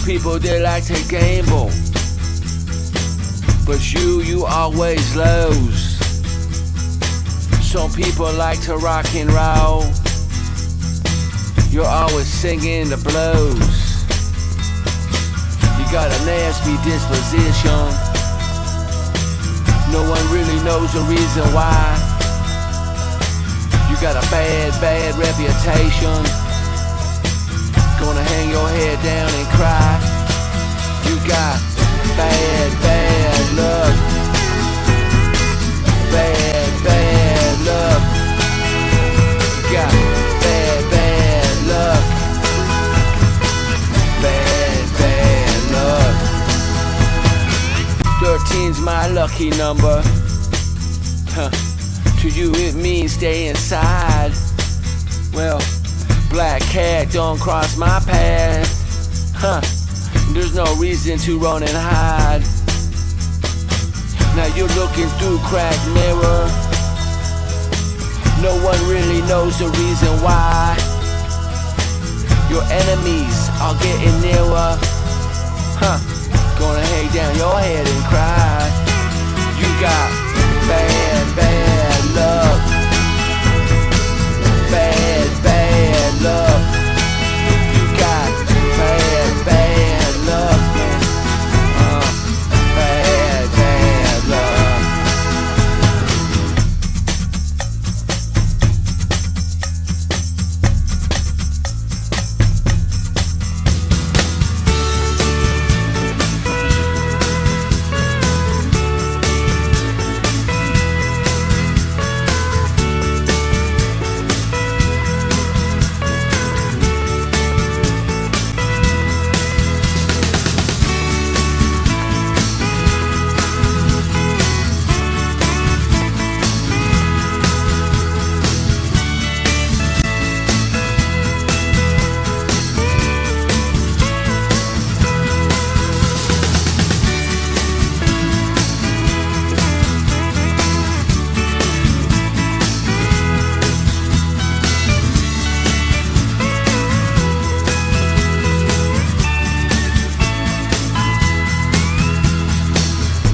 people they like to gamble, but you always lose. Some people like to rock and roll, you're always singing the blues. You got a nasty disposition, no one really knows the reason why. You got a bad reputation, gonna hang your head down and cry. You got bad luck, bad luck. You got bad luck, bad luck. 13's my lucky number. To you it means stay inside. Well, black cat don't cross my path. There's no reason to run and hide. Now you're looking through cracked mirror, no one really knows the reason why. Your enemies are getting nearer. Gonna hang down your head and cry. You got bad luck, bad luck. You got bad luck, man. Bad luck.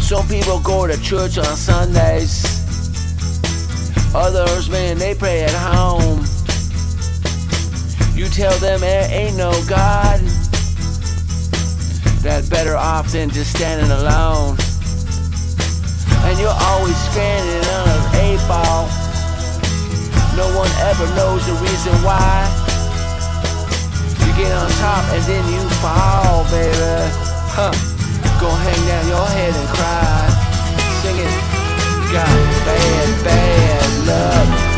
Some people go to church on Sundays, others, man, they pray at home. You tell them there ain't no God, that better off than just standing alone. And you're always stranded on an 8-ball, no one ever knows the reason why. You get on top and then you fall, baby. Gonna hang down your head and cry. Sing it. Got bad luck.